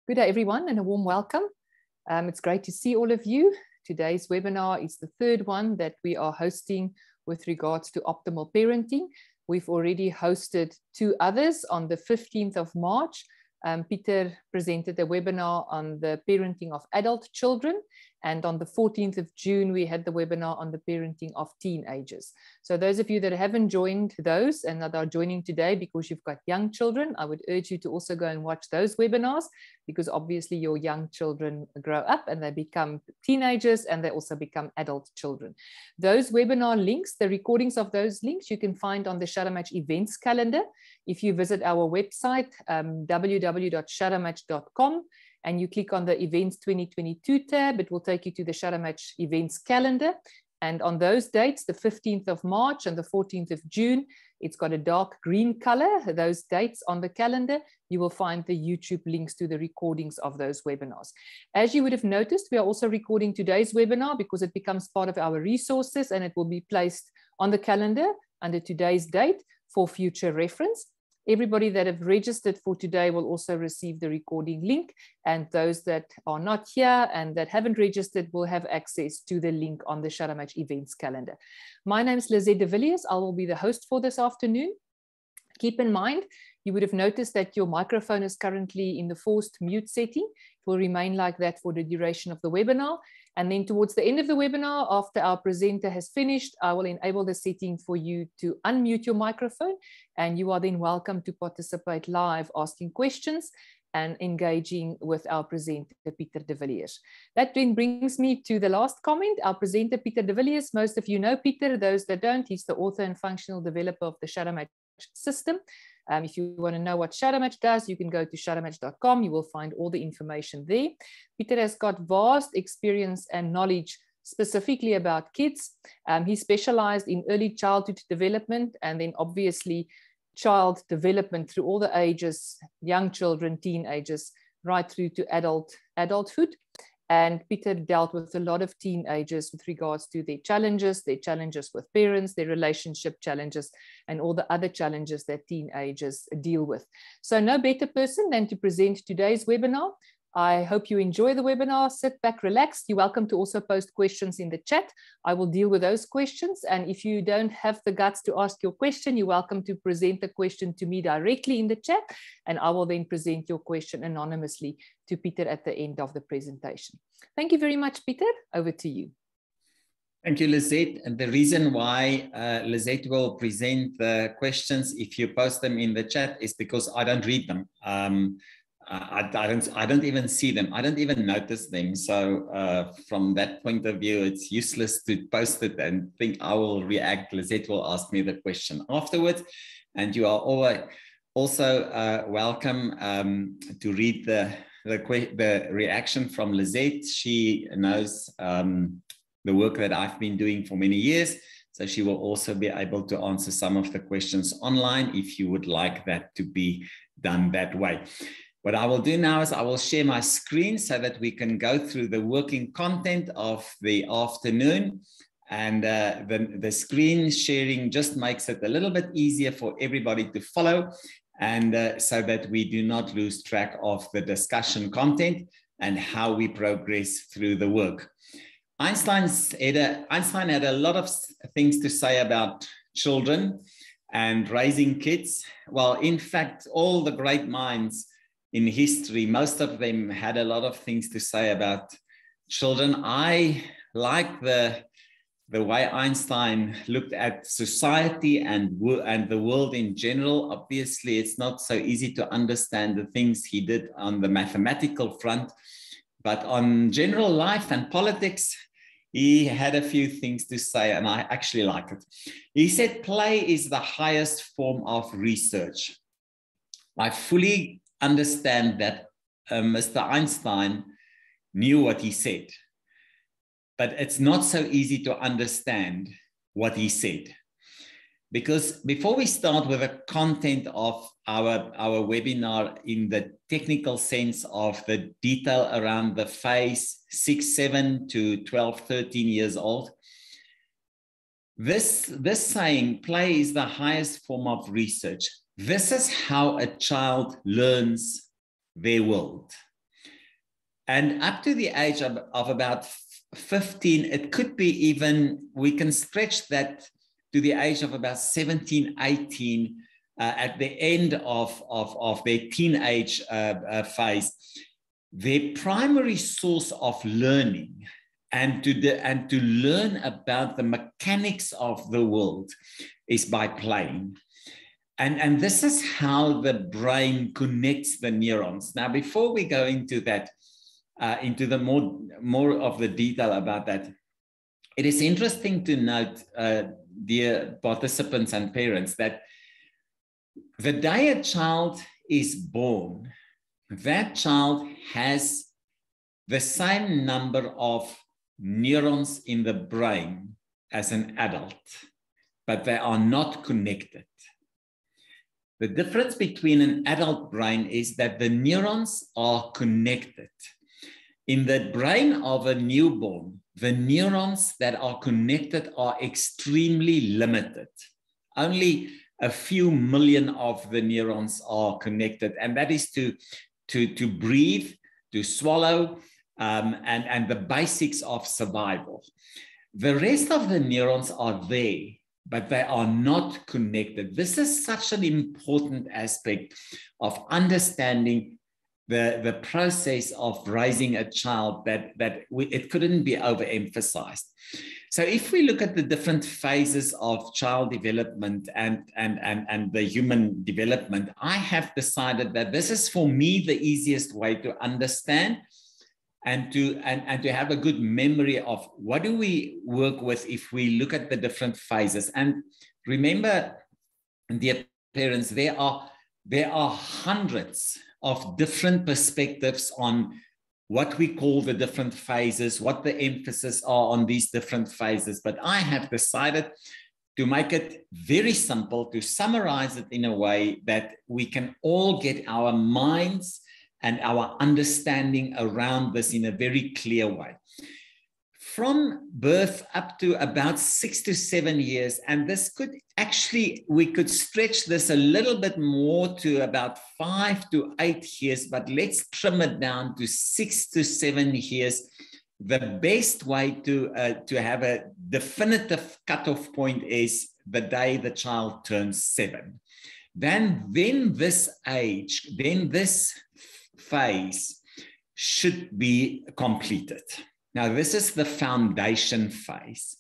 Good day, everyone, and a warm welcome. It's great to see all of you. Today's webinar is the third one that we are hosting with regards to optimal parenting. We've already hosted two others on the 15th of March. Peter presented a webinar on the parenting of adult children, and on the 14th of June, we had the webinar on the parenting of teenagers. So those of you that haven't joined those and that are joining today because you've got young children, I would urge you to also go and watch those webinars, because obviously your young children grow up and they become teenagers and they also become adult children. Those webinar links, the recordings of those links, you can find on the Shadowmatch events calendar. If you visit our website, www.shadowmatch.com, and you click on the Events 2022 tab, it will take you to the Shadowmatch events calendar. And on those dates, the 15th of March and the 14th of June, it's got a dark green color, those dates on the calendar. You will find the YouTube links to the recordings of those webinars. As you would have noticed, we are also recording today's webinar because it becomes part of our resources, and it will be placed on the calendar under today's date for future reference. Everybody that have registered for today will also receive the recording link, and those that are not here and that haven't registered will have access to the link on the Shadowmatch events calendar. My name is Lizette de Villiers. I will be the host for this afternoon. Keep in mind, you would have noticed that your microphone is currently in the forced mute setting. It will remain like that for the duration of the webinar. And then towards the end of the webinar, after our presenter has finished, I will enable the setting for you to unmute your microphone, and you are then welcome to participate live, asking questions and engaging with our presenter, Peter de Villiers. That then brings me to the last comment. Our presenter, Peter de Villiers, most of you know Peter. Those that don't, he's the author and functional developer of the Shadowmatch system. If you want to know what Shadowmatch does, you can go to shadowmatch.com. You will find all the information there. Peter has got vast experience and knowledge specifically about kids. He specialized in early childhood development, and then obviously child development through all the ages, young children, teenagers, right through to adulthood. And Peter dealt with a lot of teenagers with regards to their challenges with parents, their relationship challenges, and all the other challenges that teenagers deal with. So no better person than to present today's webinar. I hope you enjoy the webinar. Sit back, relax. You're welcome to also post questions in the chat. I will deal with those questions. And if you don't have the guts to ask your question, you're welcome to present the question to me directly in the chat, and I will then present your question anonymously to Peter at the end of the presentation. Thank you very much, Peter. Over to you. Thank you, Lizette. And the reason why Lizette will present the questions if you post them in the chat is because I don't read them. I don't even see them. I don't even notice them. So from that point of view, it's useless to post it and think I will react. Lizette will ask me the question afterwards. And you are also welcome to read the reaction from Lizette. She knows the work that I've been doing for many years. So she will also be able to answer some of the questions online if you would like that to be done that way. What I will do now is I will share my screen so that we can go through the working content of the afternoon. And the screen sharing just makes it a little bit easier for everybody to follow, and so that we do not lose track of the discussion content and how we progress through the work. Einstein had a lot of things to say about children and raising kids. Well, in fact, all the great minds in history, most of them had a lot of things to say about children. I like the way Einstein looked at society and the world in general. Obviously, it's not so easy to understand the things he did on the mathematical front, but on general life and politics, he had a few things to say, and I actually like it. He said, play is the highest form of research. I fully understand that Mr. Einstein knew what he said, but it's not so easy to understand what he said. Because before we start with the content of our webinar in the technical sense of the detail around the phase 6, 7 to 12, 13 years old, this saying, play is the highest form of research. This is how a child learns their world. And up to the age of about 15, it could be even, we can stretch that to the age of about 17, 18, at the end of their teenage phase. Their primary source of learning and to learn about the mechanics of the world is by playing. And this is how the brain connects the neurons. Now, before we go into that, into the more of the detail about that, it is interesting to note, dear participants and parents, that the day a child is born, that child has the same number of neurons in the brain as an adult, but they are not connected. The difference between an adult brain is that the neurons are connected. In the brain of a newborn, the neurons that are connected are extremely limited. Only a few million of the neurons are connected, and that is to breathe, to swallow, and the basics of survival. The rest of the neurons are there, but they are not connected. This is such an important aspect of understanding the process of raising a child that it couldn't be overemphasized. So if we look at the different phases of child development and the human development, I have decided that this is for me the easiest way to understand and to have a good memory of what do we work with if we look at the different phases. And remember, dear parents, there are hundreds of different perspectives on what we call the different phases, what the emphasis are on these different phases. But I have decided to make it very simple, to summarize it in a way that we can all get our minds and our understanding around this in a very clear way. From birth up to about 6 to 7 years, and this could actually, we could stretch this a little bit more to about 5 to 8 years, but let's trim it down to 6 to 7 years. The best way to have a definitive cutoff point is the day the child turns 7. Then this age, then this phase should be completed. Now, this is the foundation phase.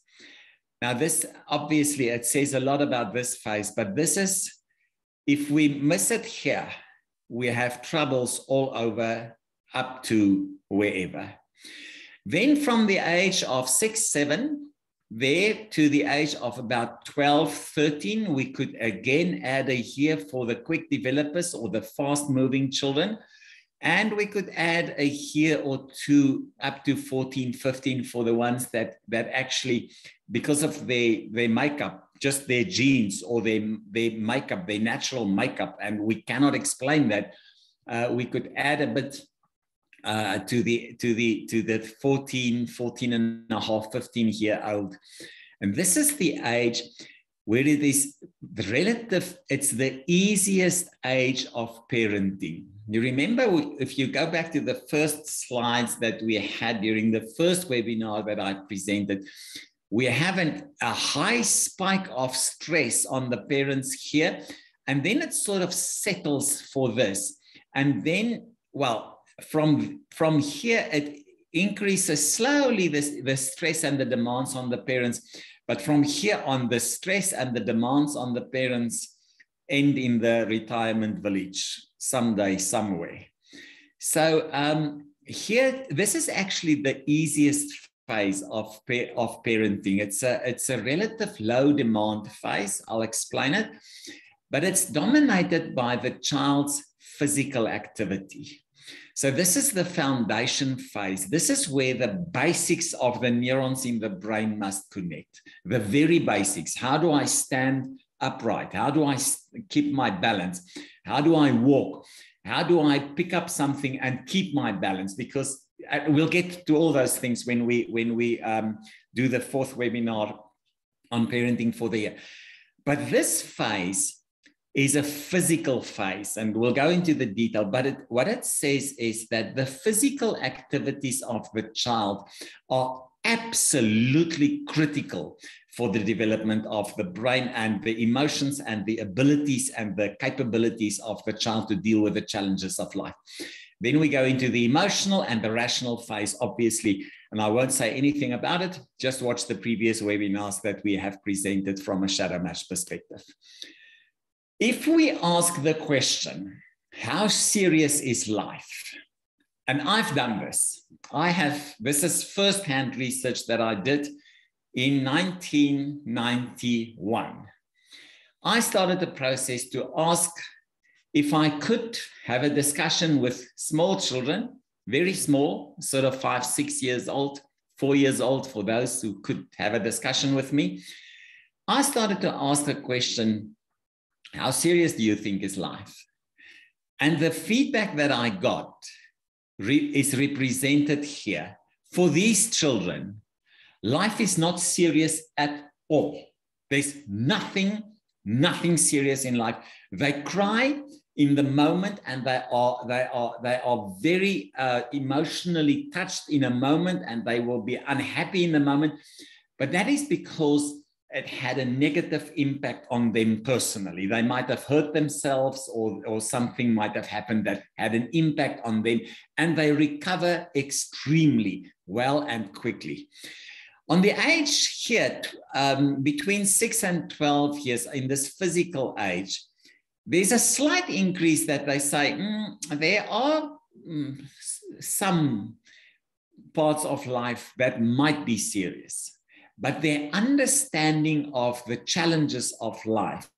Now, this obviously, it says a lot about this phase, but this is, if we miss it here, we have troubles all over up to wherever. Then from the age of 6, 7, there to the age of about 12, 13, we could again add a year for the quick developers or the fast-moving children. And we could add a year or two up to 14, 15 for the ones that actually, because of their makeup, just their genes or their makeup, their natural makeup, and we cannot explain that, we could add a bit to the 14 and a half, 15-year-old. And this is the age where it is relative, it's the easiest age of parenting. You remember, if you go back to the first slides that we had during the first webinar that I presented, we have a high spike of stress on the parents here, and then it sort of settles for this. And then, well, from here, it increases slowly, the stress and the demands on the parents. But from here on, the stress and the demands on the parents end in the retirement village someday, somewhere. So here, this is actually the easiest phase of parenting. It's a relative low demand phase. I'll explain it, but it's dominated by the child's physical activity. So this is the foundation phase. This is where the basics of the neurons in the brain must connect. The very basics. How do I stand upright? How do I keep my balance? How do I walk? How do I pick up something and keep my balance? Because we'll get to all those things when we do the 4th webinar on parenting for the year. But this phase is a physical phase, and we'll go into the detail, but what it says is that the physical activities of the child are absolutely critical for the development of the brain and the emotions and the abilities and the capabilities of the child to deal with the challenges of life. Then we go into the emotional and the rational phase, obviously, and I won't say anything about it. Just watch the previous webinars that we have presented from a shadow match perspective. If we ask the question, how serious is life? And I've done this. This is first-hand research that I did in 1991. I started the process to ask if I could have a discussion with small children, very small, sort of 5, 6 years old, 4 years old, for those who could have a discussion with me. I started to ask the question, how serious do you think is life? And the feedback that I got is represented here. For these children, life is not serious at all. There's nothing serious in life. They cry in the moment, and they are very emotionally touched in a moment, and they will be unhappy in the moment. But that is because it had a negative impact on them personally. They might have hurt themselves, or something might have happened that had an impact on them, and they recover extremely well and quickly. On the age here, between 6 and 12 years, in this physical age, there's a slight increase that they say, there are some parts of life that might be serious. But their understanding of the challenges of life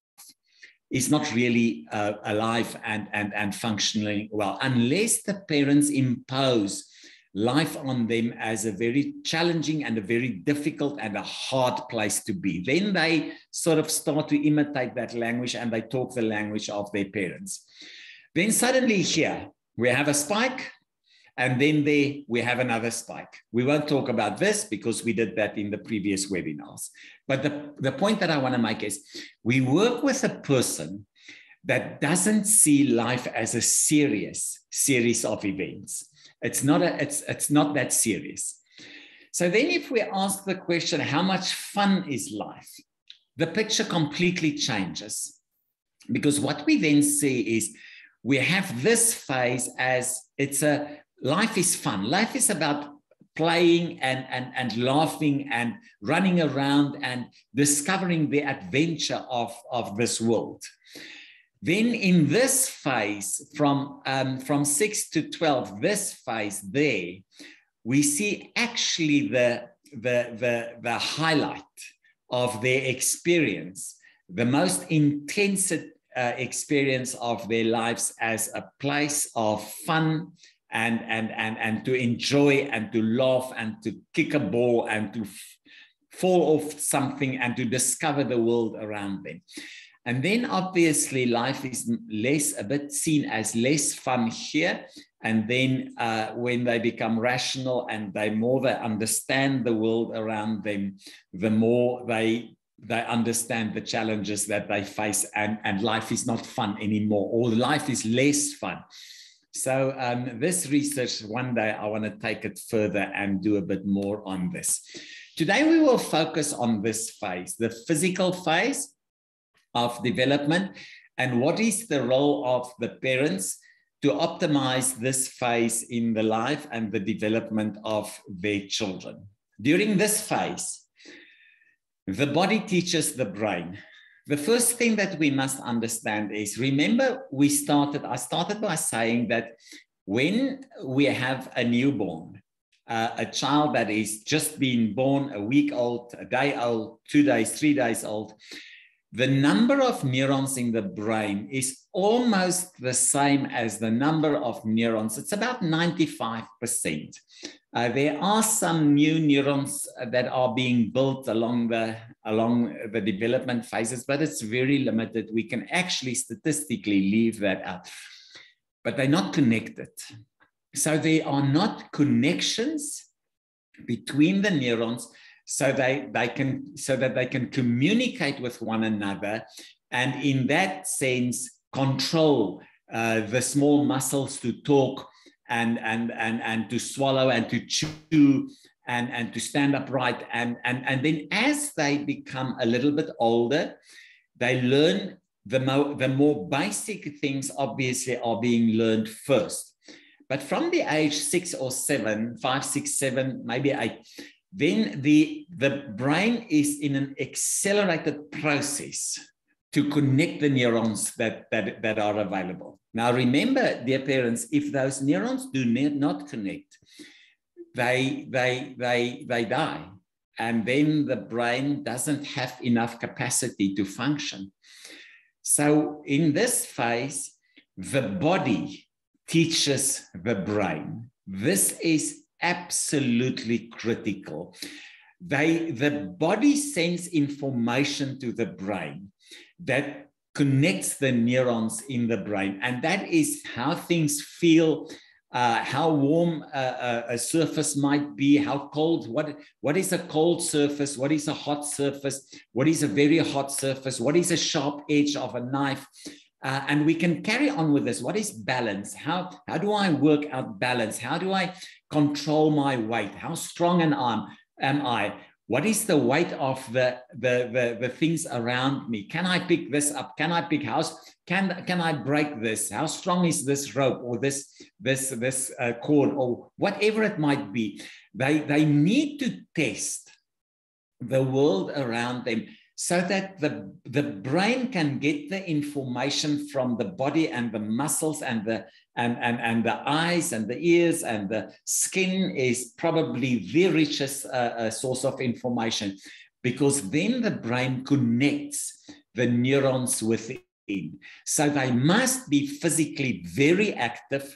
is not really alive and functioning well, unless the parents impose life on them as a very challenging and a very difficult and a hard place to be. Then they sort of start to imitate that language, and they talk the language of their parents. Then suddenly here, we have a spike. And then there we have another spike. We won't talk about this because we did that in the previous webinars. But the point that I want to make is we work with a person that doesn't see life as a serious series of events. It's not that serious. So then if we ask the question, how much fun is life? The picture completely changes. Because what we then see is we have this phase as life is fun. Life is about playing and laughing and running around and discovering the adventure of this world. Then in this phase, from 6 to 12, this phase there, we see actually the highlight of their experience, the most intense experience of their lives as a place of fun, and to enjoy and to laugh and to kick a ball and to fall off something and to discover the world around them. And then obviously life is a bit seen as less fun here. And then when they become rational and they understand the world around them, the more they understand the challenges that they face, and life is not fun anymore, or life is less fun. So this research, one day I want to take it further and do a bit more on this. Today we will focus on this phase, the physical phase of development, and what is the role of the parents to optimize this phase in the life and the development of their children. During this phase, the body teaches the brain. The first thing that we must understand is, remember, I started by saying that when we have a newborn, a child that is just been born, a week old, a day old, 2 days, 3 days old, the number of neurons in the brain is almost the same as the number of neurons. It's about 95%. There are some new neurons that are being built along the development phases, but it's very limited. We can actually statistically leave that out, but they're not connected. So there are not connections between the neurons so that they can communicate with one another and in that sense, control the small muscles to talk and to swallow and to chew and to stand upright. And then as they become a little bit older, they learn the more basic things obviously are being learned first. But from the age 6 or 7, 5, 6, 7, maybe 8, then the brain is in an accelerated process to connect the neurons that are available. Now, remember, dear parents, if those neurons do not connect, they die. And then the brain doesn't have enough capacity to function. So in this phase, the body teaches the brain. This is absolutely critical. The body sends information to the brain that connects the neurons in the brain. And that is how things feel, how warm a surface might be, how cold, what is a cold surface, what is a hot surface, what is a very hot surface, what is a sharp edge of a knife. And we can carry on with this. What is balance? How do I work out balance? How do I control my weight? How strong am I? What is the weight of the things around me? Can I pick this up? Can I pick house? Can I break this? How strong is this rope or this cord or whatever it might be? They need to test the world around them so that the brain can get the information from the body and the muscles and the eyes and the ears, and the skin is probably the richest source of information, because then the brain connects the neurons within. So they must be physically very active,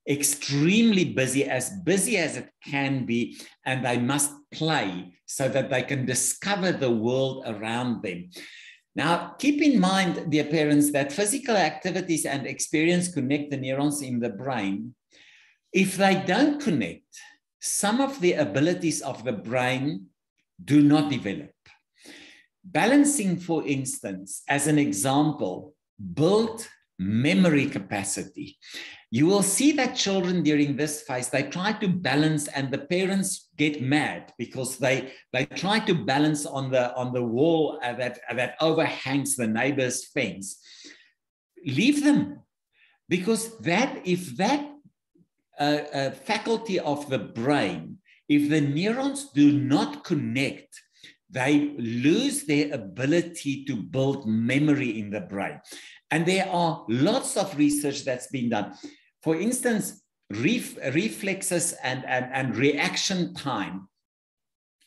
extremely busy as it can be, and they must play so that they can discover the world around them. Now, keep in mind, dear parents, that physical activities and experience connect the neurons in the brain. If they don't connect, some of the abilities of the brain do not develop. Balancing, for instance, as an example, build memory capacity. You will see that children during this phase, they try to balance, and the parents get mad because they try to balance on the wall that overhangs the neighbor's fence. Leave them, because if that faculty of the brain, if the neurons do not connect, they lose their ability to build memory in the brain. And there are lots of research that's been done. For instance, reflexes and reaction time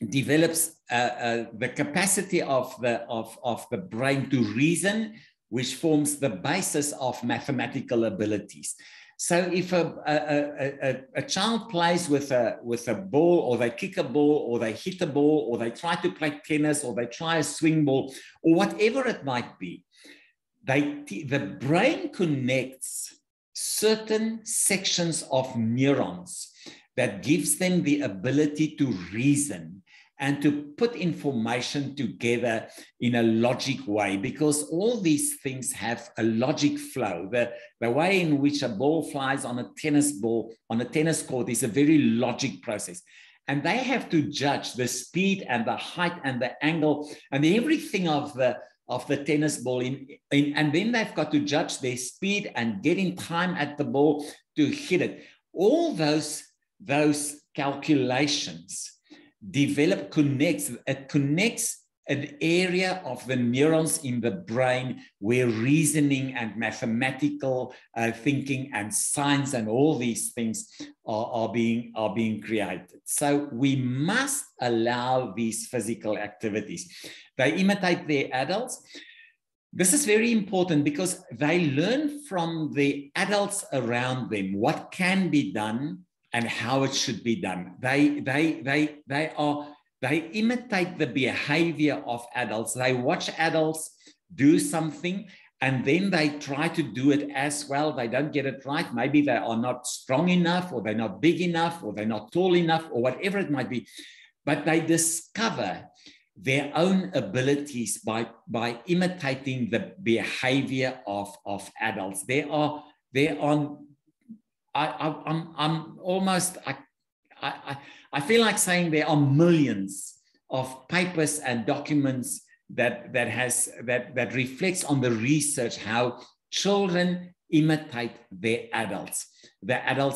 develops the capacity of the brain to reason, which forms the basis of mathematical abilities. So if a child plays with a ball, or they kick a ball, or they hit a ball, or they try to play tennis, or they try a swing ball, or whatever it might be, the brain connects certain sections of neurons that gives them the ability to reason and to put information together in a logic way, because all these things have a logic flow. The way in which a ball flies on a tennis court is a very logic process. And they have to judge the speed and the height and the angle and everything of the tennis ball and then they've got to judge their speed and get in time at the ball to hit it. All those calculations connects an area of the neurons in the brain where reasoning and mathematical thinking and science and all these things are being created. So we must allow these physical activities. They imitate their adults. This is very important because they learn from the adults around them what can be done and how it should be done. They imitate the behavior of adults. They watch adults do something and then they try to do it as well. They don't get it right. Maybe they are not strong enough, or they're not big enough, or they're not tall enough, or whatever it might be. But they discover their own abilities by imitating the behavior of adults. I feel like saying there are millions of papers and documents that reflects on the research how children imitate the adults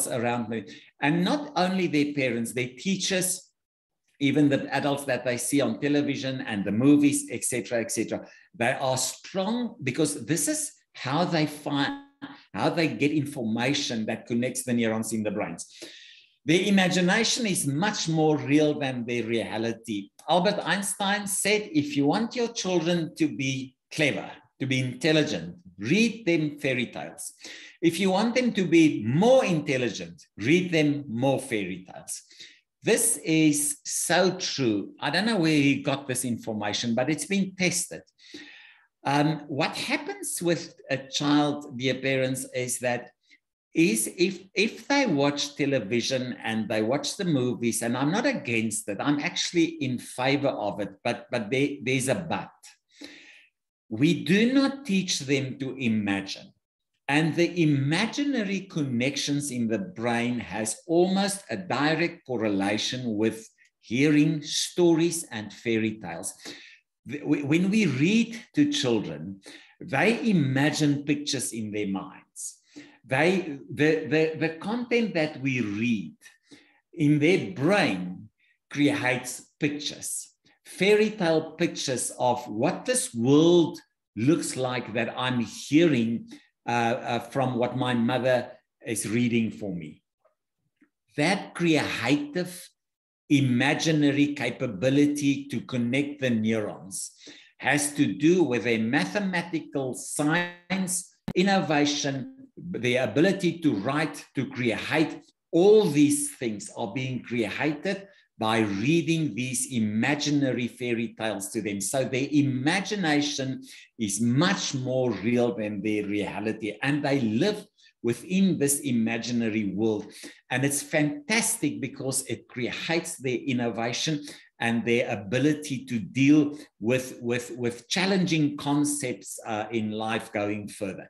around them, and not only their parents, their teachers, even the adults that they see on television and the movies, etc., etc. They are strong because this is how they get information that connects the neurons in the brains. Their imagination is much more real than their reality. Albert Einstein said, if you want your children to be clever, to be intelligent, read them fairy tales. If you want them to be more intelligent, read them more fairy tales. This is so true. I don't know where he got this information, but it's been tested. What happens with a child, dear parents, is that if they watch television and they watch the movies, and I'm not against it, I'm actually in favor of it, but there's a but. We do not teach them to imagine. And the imaginary connections in the brain has almost a direct correlation with hearing stories and fairy tales. When we read to children, they imagine pictures in their minds. The content that we read in their brain creates pictures, fairy tale pictures of what this world looks like that I'm hearing from what my mother is reading for me. That creative, imaginary capability to connect the neurons has to do with a mathematical science, innovation, the ability to write, to create. All these things are being created by reading these imaginary fairy tales to them. So their imagination is much more real than their reality, and they live within this imaginary world. And it's fantastic because it creates their innovation and their ability to deal with challenging concepts in life going further.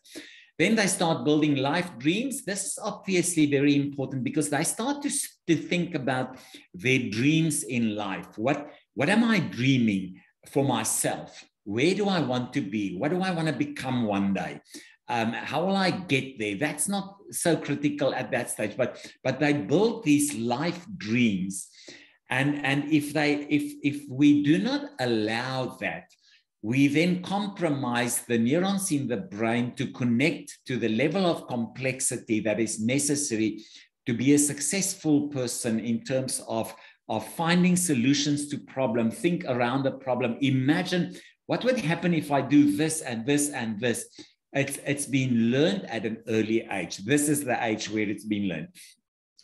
Then they start building life dreams. This is obviously very important because they start to think about their dreams in life. What am I dreaming for myself? Where do I want to be? What do I want to become one day? How will I get there? That's not so critical at that stage, but they build these life dreams. And if we do not allow that, we then compromise the neurons in the brain to connect to the level of complexity that is necessary to be a successful person in terms of finding solutions to problem, think around a problem, imagine what would happen if I do this and this and this. It's been learned at an early age. This is the age where it's been learned.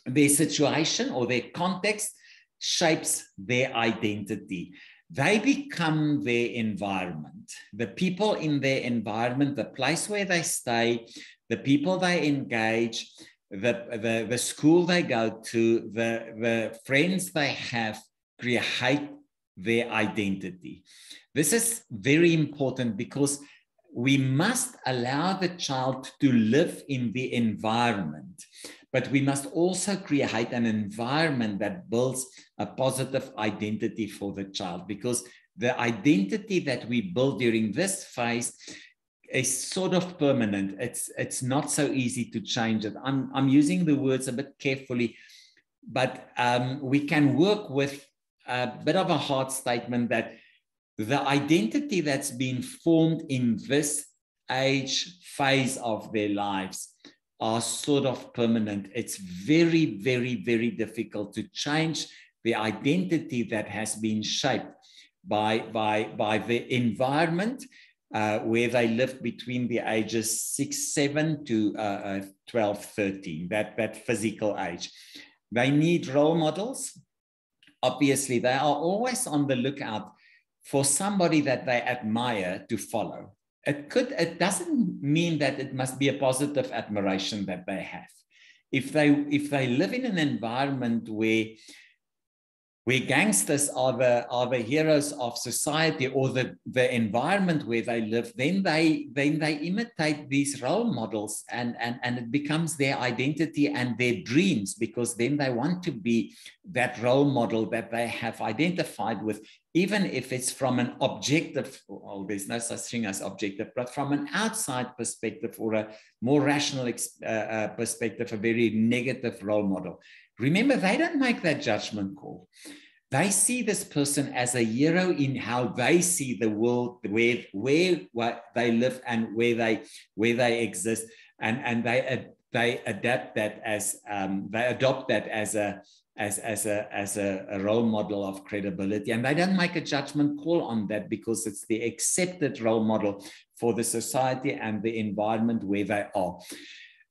Their situation or their context shapes their identity. They become their environment. The people in their environment, the place where they stay, the people they engage, the school they go to, the friends they have create their identity. This is very important because we must allow the child to live in the environment, but we must also create an environment that builds a positive identity for the child, because the identity that we build during this phase is sort of permanent. It's not so easy to change it. I'm using the words a bit carefully, but we can work with a bit of a hard statement that the identity that's been formed in this age phase of their lives are sort of permanent. It's very, very, very difficult to change the identity that has been shaped by the environment where they lived between the ages 6, 7 to 12, 13, that physical age. They need role models. Obviously, they are always on the lookout for somebody that they admire to follow. It doesn't mean that it must be a positive admiration that they have. If they live in an environment where where gangsters are the heroes of society or the environment where they live, then they imitate these role models, and it becomes their identity and their dreams, because then they want to be that role model that they have identified with, even if it's from an objective, well, there's no such thing as objective, but from an outside perspective or a more rational perspective, a very negative role model. Remember, they don't make that judgment call. They see this person as a hero in how they see the world, where they live and where they exist, and they adapt that as they adopt that as a role model of credibility, and they don't make a judgment call on that because it's the accepted role model for the society and the environment where they are.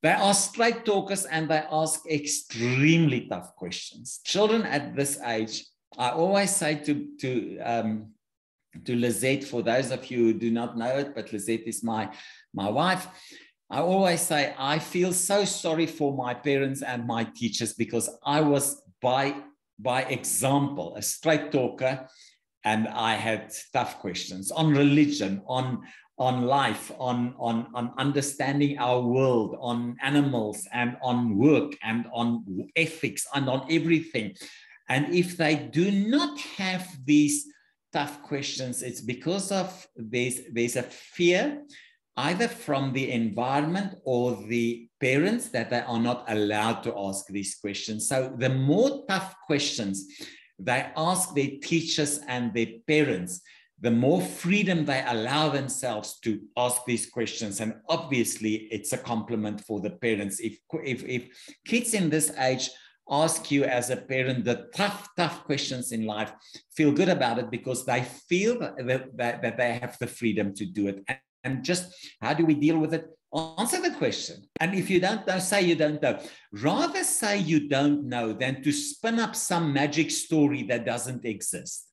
They are straight talkers and they ask extremely tough questions. Children at this age, I always say to Lizette, for those of you who do not know it, but Lizette is my wife, I always say, I feel so sorry for my parents and my teachers, because I was by example a straight talker, and I had tough questions on religion, on life, on understanding our world, on animals, and on work, and on ethics, and on everything. And if they do not have these tough questions, it's because of there's a fear, either from the environment or the parents, that they are not allowed to ask these questions. So the more tough questions they ask their teachers and their parents, the more freedom they allow themselves to ask these questions. And obviously, it's a compliment for the parents. If kids in this age ask you as a parent the tough questions in life, feel good about it, because they feel that they have the freedom to do it. And just how do we deal with it? Answer the question. And if you don't know, say you don't know. Rather say you don't know than to spin up some magic story that doesn't exist.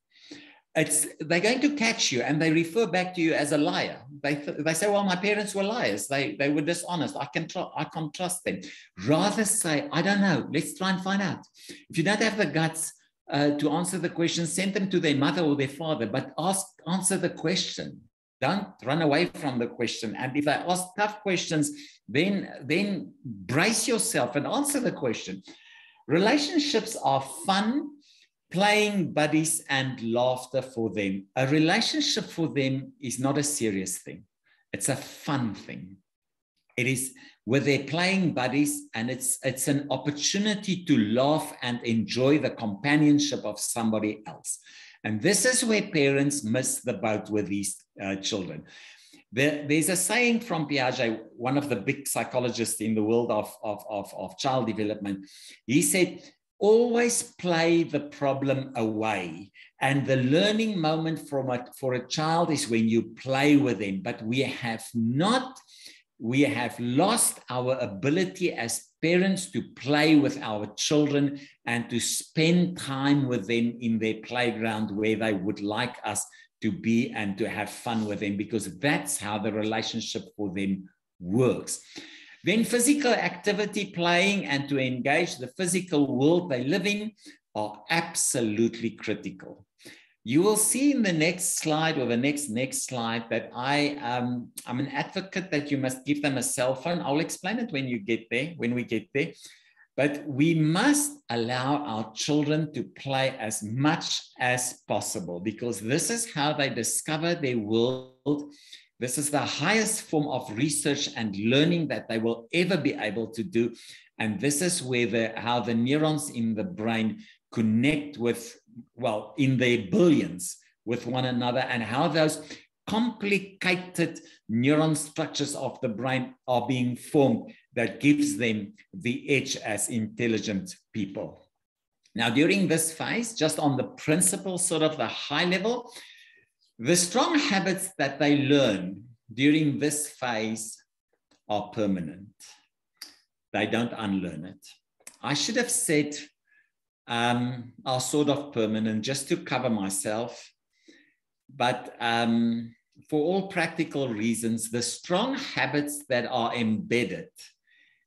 They're going to catch you and they refer back to you as a liar. They say, well, my parents were liars. They were dishonest. I can't trust them. Rather say, I don't know. Let's try and find out. If you don't have the guts to answer the question, send them to their mother or their father, but answer the question. Don't run away from the question. And if they ask tough questions, then brace yourself and answer the question. Relationships are fun, playing buddies, and laughter for them. A relationship for them is not a serious thing. It's a fun thing. It is where they're playing buddies, and it's an opportunity to laugh and enjoy the companionship of somebody else. And this is where parents miss the boat with these children. There's a saying from Piaget, one of the big psychologists in the world of child development. He said, always play the problem away. And the learning moment for a child is when you play with them. But we have lost our ability as parents to play with our children and to spend time with them in their playground where they would like us to be, and to have fun with them, because that's how the relationship for them works. Then physical activity, playing, and to engage the physical world they live in are absolutely critical. You will see in the next slide, or the next slide, that I'm an advocate that you must give them a cell phone. I'll explain it when we get there. But we must allow our children to play as much as possible, because this is how they discover their world. This is the highest form of research and learning that they will ever be able to do. And this is where how the neurons in the brain connect with, well, in their billions with one another, and how those complicated neuron structures of the brain are being formed that gives them the edge as intelligent people. Now, during this phase, just on the principle, sort of the high level, the strong habits that they learn during this phase are permanent. They don't unlearn it. I should have said are sort of permanent, just to cover myself. But for all practical reasons, the strong habits that are embedded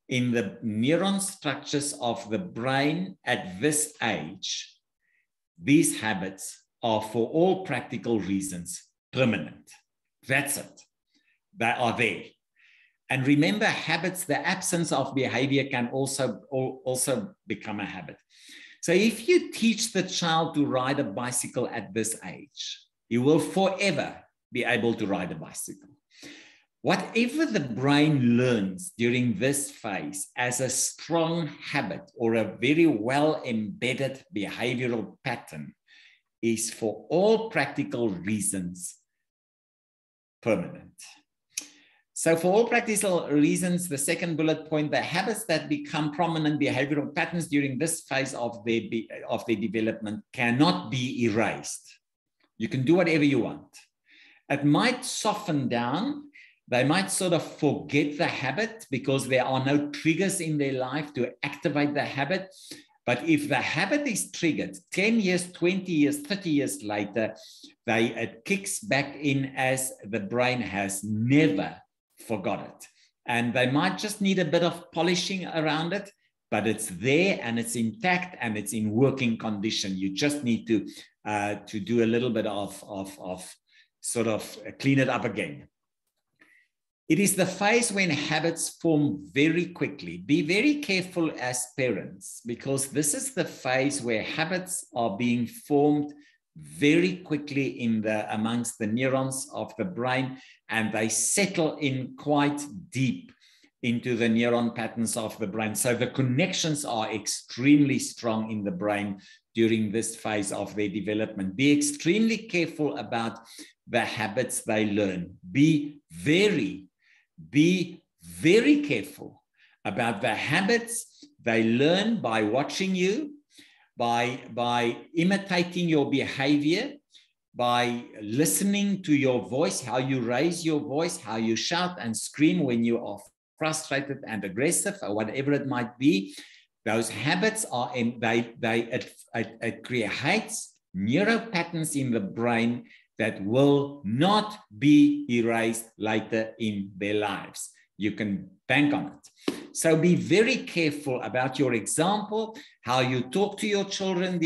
in the neuron structures of the brain at this age these habits are, for all practical reasons, permanent. That's it. They are there. And remember, habits, the absence of behavior can also become a habit. So if you teach the child to ride a bicycle at this age, he will forever be able to ride a bicycle. Whatever the brain learns during this phase as a strong habit or a very well embedded behavioral pattern is, for all practical reasons, permanent. So for all practical reasons, the second bullet point, the habits that become prominent behavioral patterns during this phase of their development cannot be erased. You can do whatever you want. It might soften down. They might sort of forget the habit because there are no triggers in their life to activate the habit. But if the habit is triggered 10 years, 20 years, 30 years later, it kicks back in as the brain has never forgot it. And they might just need a bit of polishing around it, but it's there and it's intact and it's in working condition. You just need to do a little bit of sort of clean it up again. It is the phase when habits form very quickly. Be very careful as parents, because this is the phase where habits are being formed very quickly amongst the neurons of the brain, and they settle in quite deep into the neuron patterns of the brain. So the connections are extremely strong in the brain during this phase of their development. Be extremely careful about the habits they learn. Be very careful about the habits they learn by watching you, by imitating your behavior, by listening to your voice, how you raise your voice, how you shout and scream when you are frustrated and aggressive, or whatever it might be. Those habits are it creates neural patterns in the brain that will not be erased later in their lives. You can bank on it. So be very careful about your example, how you talk to your children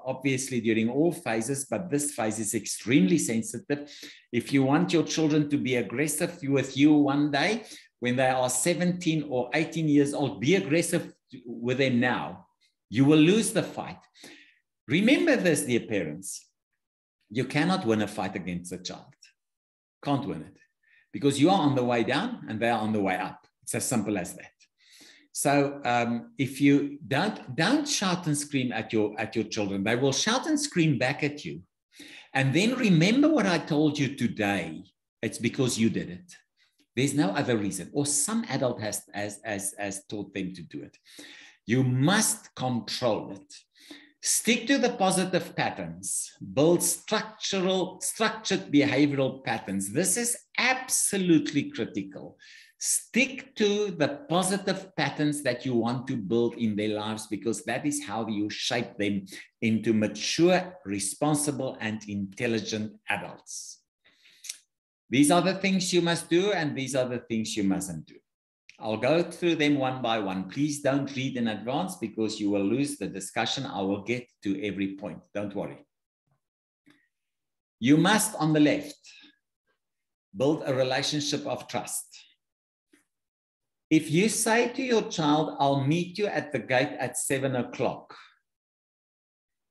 obviously during all phases, but this phase is extremely sensitive. If you want your children to be aggressive with you one day, when they are 17 or 18 years old, be aggressive with them now. You will lose the fight. Remember this, dear parents. You cannot win a fight against a child. Can't win it. Because you are on the way down and they are on the way up. It's as simple as that. So if you don't shout and scream at your children, they will shout and scream back at you. And then remember what I told you today. It's because you did it. There's no other reason. Or some adult has taught them to do it. You must control it. Stick to the positive patterns. Build structured behavioral patterns. This is absolutely critical. Stick to the positive patterns that you want to build in their lives, because that is how you shape them into mature, responsible, and intelligent adults. These are the things you must do, and these are the things you mustn't do. I'll go through them one by one. Please don't read in advance because you will lose the discussion. I will get to every point. Don't worry. You must, on the left, build a relationship of trust. If you say to your child, I'll meet you at the gate at 7 o'clock,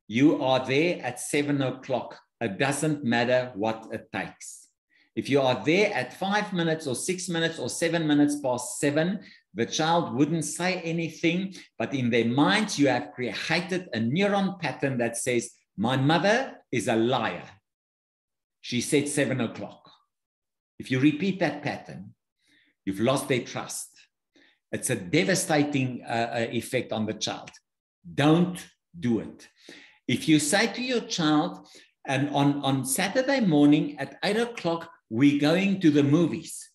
you are there at 7 o'clock. It doesn't matter what it takes. If you are there at 5 minutes or 6 minutes or 7 minutes past 7, the child wouldn't say anything, but in their minds, you have created a neuron pattern that says, my mother is a liar. She said 7 o'clock. If you repeat that pattern, you've lost their trust. It's a devastating effect on the child. Don't do it. If you say to your child, and on Saturday morning at 8 o'clock, we're going to the movies.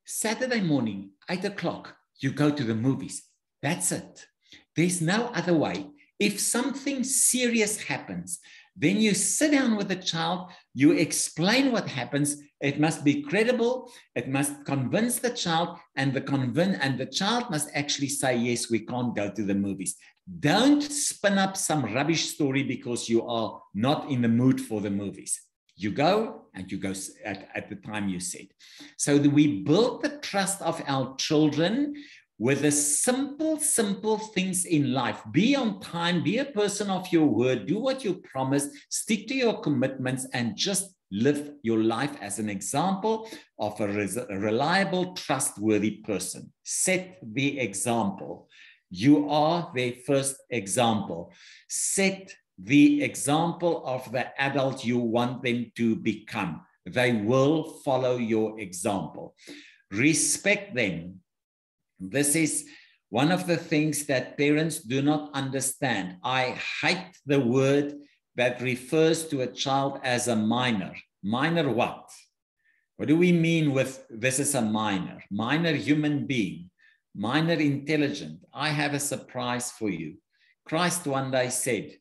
Saturday morning, 8 o'clock, you go to the movies. That's it. There's no other way. If something serious happens, then you sit down with the child, you explain what happens, it must be credible, it must convince the child, and the child must actually say, yes, we can't go to the movies. Don't spin up some rubbish story because you are not in the mood for the movies. You go, and you go at the time you said. So that we build the trust of our children with the simple things in life. Be on time, be a person of your word, do what you promise, stick to your commitments, and just live your life as an example of a reliable, trustworthy person. Set the example. You are their first example. Set the example of the adult you want them to become. They will follow your example. Respect them. This is one of the things that parents do not understand. I hate the word that refers to a child as a minor. Minor what? What do we mean with this is a minor? Minor human being, minor intelligent. I have a surprise for you. Christ one day said,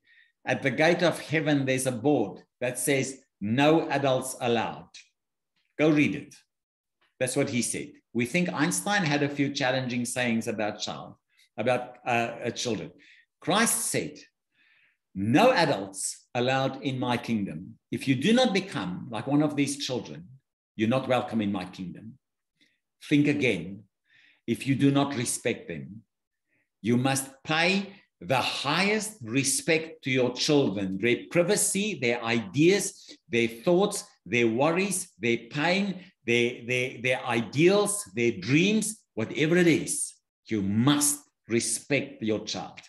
at the gate of heaven, there's a board that says, no adults allowed. Go read it. That's what he said. We think Einstein had a few challenging sayings about children. Christ said, no adults allowed in my kingdom. If you do not become like one of these children, you're not welcome in my kingdom. Think again. If you do not respect them, you must pay the highest respect to your children, their privacy, their ideas, their thoughts, their worries, their pain, their ideals, their dreams, whatever it is, you must respect your child.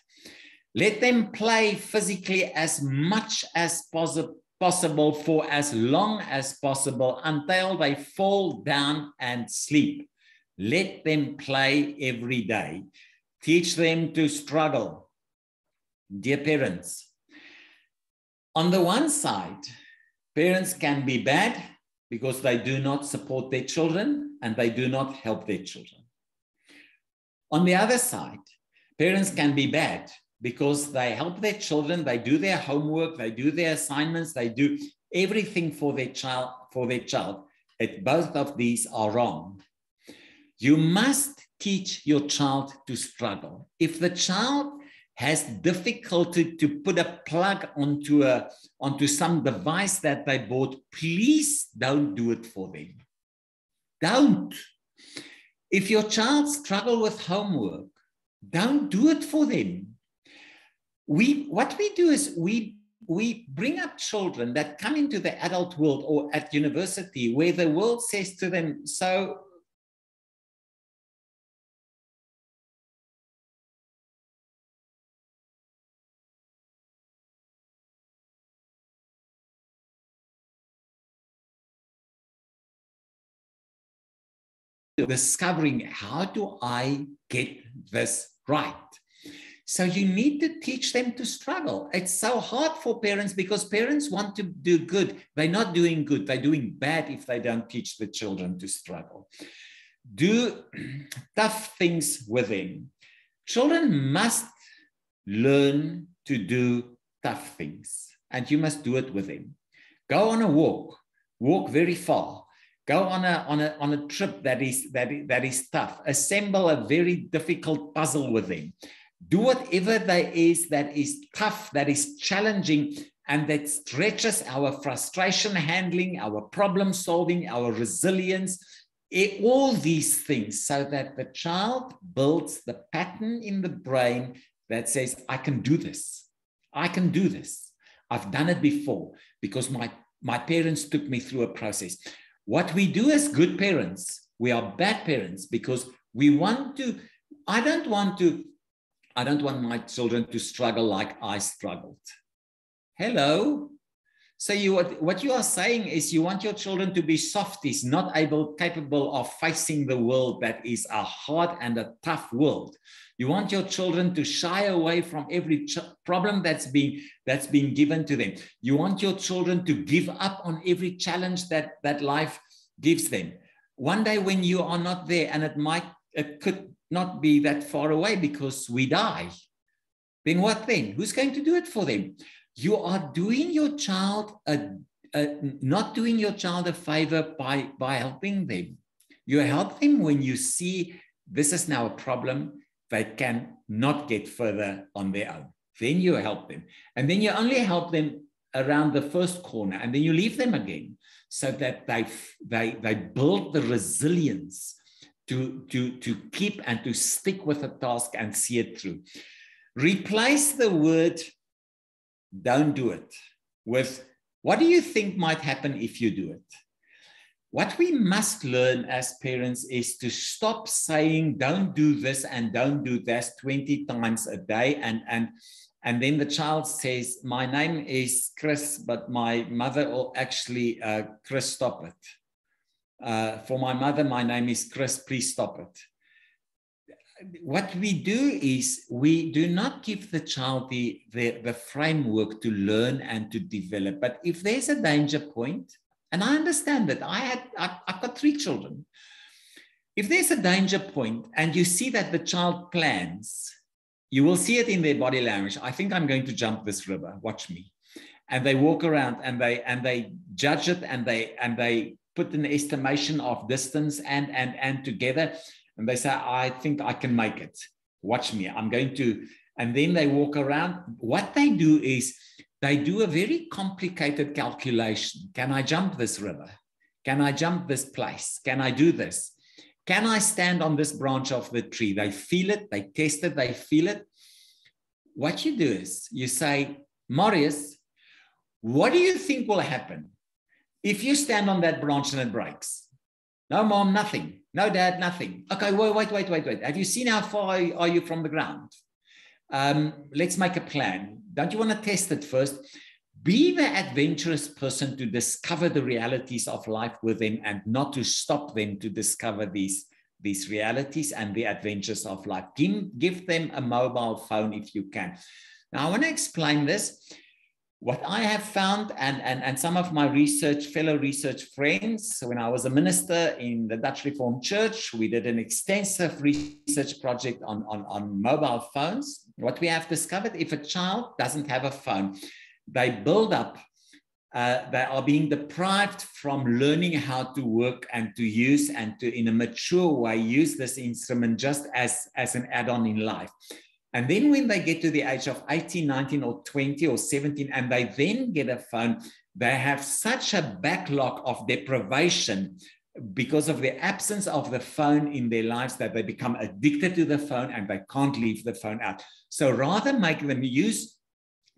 Let them play physically as much as possible for as long as possible until they fall down and sleep. Let them play every day. Teach them to struggle. Dear parents, on the one side, parents can be bad because they do not support their children and they do not help their children. On the other side, parents can be bad because they help their children, they do their homework, they do their assignments, they do everything for their child. Both of these are wrong. You must teach your child to struggle. If the child has difficulty to put a plug onto some device that they bought, please don't do it for them. Don't. If your child struggles with homework, don't do it for them. What we do is we bring up children that come into the adult world or at university where the world says to them, so discovering, how do I get this right? So you need to teach them to struggle. It's so hard for parents because parents want to do good. They're not doing good. They're doing bad if they don't teach the children to struggle. Do tough things with them. Children must learn to do tough things, and you must do it with them. Go on a walk very far. Go on a trip that is tough. Assemble a very difficult puzzle with them. Do whatever there is that is tough, that is challenging, and that stretches our frustration handling, our problem solving, our resilience, all these things, so that the child builds the pattern in the brain that says, I can do this. I can do this. I've done it before because my parents took me through a process. What we do as good parents, we are bad parents because we want to, I don't want my children to struggle like I struggled. Hello. So what you are saying is you want your children to be softies, not capable of facing the world that is a hard and a tough world. You want your children to shy away from every problem that's being given to them. You want your children to give up on every challenge that life gives them. One day when you are not there, and it could not be that far away because we die, then what then? Who's going to do it for them? You are doing your child a not doing your child a favor by helping them. You help them when you see this is now a problem, they can not get further on their own. Then you help them. And then you only help them around the first corner, and then you leave them again so that they build the resilience to keep and to stick with a task and see it through. Replace the word don't do it with what do you think might happen if you do it? What we must learn as parents is to stop saying don't do this and don't do that 20 times a day, and then the child says, my name is Chris, but my mother will actually, Chris, stop it. For my mother, my name is Chris, please stop it. What we do is we do not give the child the framework to learn and to develop. But if there's a danger point, and I understand that I've got 3 children. If there's a danger point and you see that the child plans, you will see it in their body language. I think I'm going to jump this river. Watch me. And they walk around and they judge it and they put an estimation of distance and together. And they say, I think I can make it. Watch me. I'm going to. And then they walk around. What they do is they do a very complicated calculation. Can I jump this river? Can I jump this place? Can I do this? Can I stand on this branch of the tree? They feel it, they test it, they feel it. What you do is you say, Marius, what do you think will happen if you stand on that branch and it breaks? No, Mom, nothing. No, Dad, nothing. Okay, wait. Have you seen how far are you from the ground? Let's make a plan. Don't you want to test it first? Be the adventurous person to discover the realities of life with them and not to stop them to discover these realities and the adventures of life. Give them a mobile phone if you can. Now, I want to explain this. What I have found, and some of my fellow research friends, when I was a minister in the Dutch Reformed Church, we did an extensive research project on mobile phones. What we have discovered, if a child doesn't have a phone, they build up, they are being deprived from learning how to work and to use and to, in a mature way, use this instrument just as an add-on in life. And then when they get to the age of 18, 19 or 20 or 17, and they then get a phone, they have such a backlog of deprivation because of the absence of the phone in their lives that they become addicted to the phone and they can't leave the phone out. So rather make them use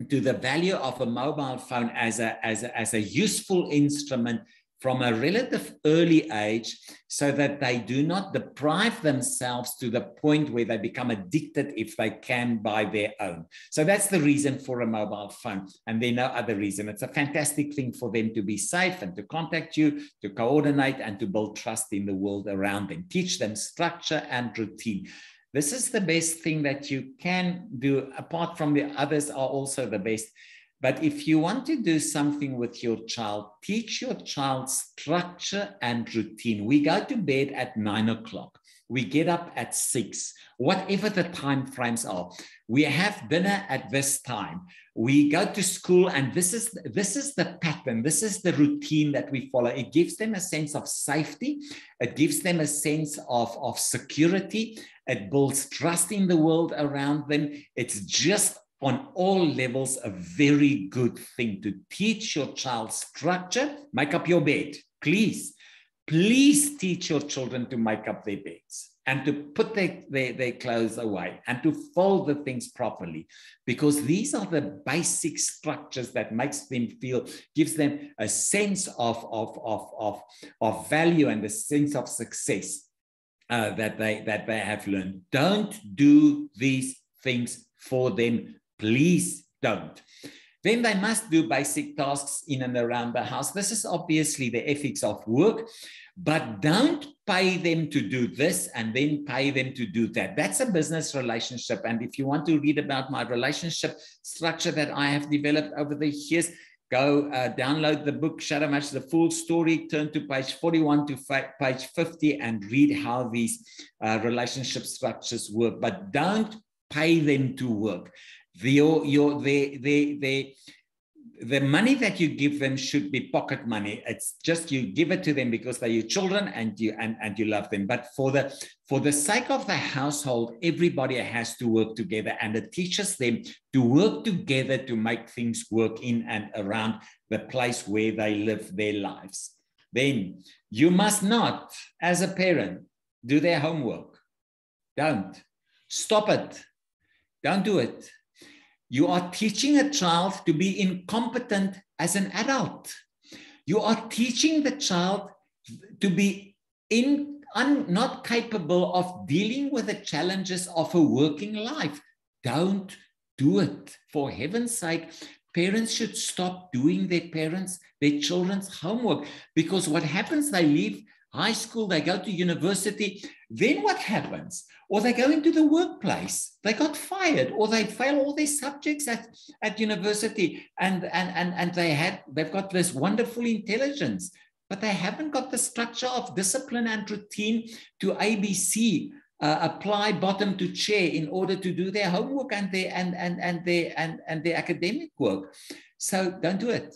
to the value of a mobile phone as a useful instrument from a relative early age so that they do not deprive themselves to the point where they become addicted if they can by their own. So that's the reason for a mobile phone. And there's no other reason. It's a fantastic thing for them to be safe and to contact you, to coordinate and to build trust in the world around them. Teach them structure and routine. This is the best thing that you can do, apart from the others are also the best. But if you want to do something with your child, teach your child structure and routine. We go to bed at 9 o'clock. We get up at 6, whatever the time frames are. We have dinner at this time. We go to school, and this is the pattern. This is the routine that we follow. It gives them a sense of safety. It gives them a sense of security. It builds trust in the world around them. It's just on all levels a very good thing to teach your child structure. Make up your bed, please. Please teach your children to make up their beds and to put their clothes away and to fold the things properly, because these are the basic structures that gives them a sense of value and a sense of success that they have learned. Don't do these things for them. Please don't. Then they must do basic tasks in and around the house. This is obviously the ethics of work, but don't pay them to do this and then pay them to do that. That's a business relationship. And if you want to read about my relationship structure that I have developed over the years, go download the book, Shadowmatch, The Full Story, turn to page 41 to page 50 and read how these relationship structures work. But don't pay them to work. the money that you give them should be pocket money. It's just you give it to them because they're your children and you love them. But for the sake of the household, everybody has to work together, and it teaches them to work together to make things work in and around the place where they live their lives. Then you must not, as a parent, do their homework. Don't. Stop it. Don't do it. You are teaching a child to be incompetent as an adult. You are teaching the child to be not capable of dealing with the challenges of a working life. Don't do it. For heaven's sake, parents should stop doing their children's homework, because what happens, they leave high school, they go to university, then what happens? Or they go into the workplace, they got fired, or they fail all their subjects at university, and they've got this wonderful intelligence, but they haven't got the structure of discipline and routine to ABC, apply bottom to chair in order to do their homework and their academic work. So don't do it.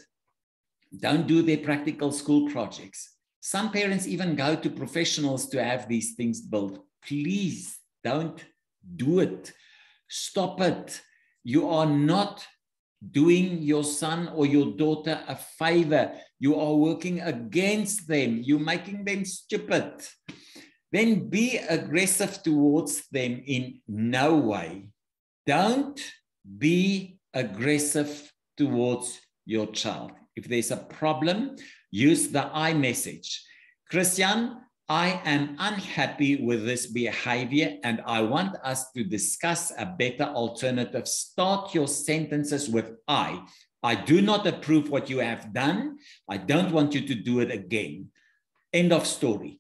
Don't do their practical school projects. Some parents even go to professionals to have these things built. Please don't do it. Stop it. You are not doing your son or your daughter a favor. You are working against them. You're making them stupid. Then be aggressive towards them in no way. Don't be aggressive towards your child. If there's a problem, use the I message. Christian, I am unhappy with this behavior and I want us to discuss a better alternative. Start your sentences with I. I do not approve what you have done. I don't want you to do it again. End of story.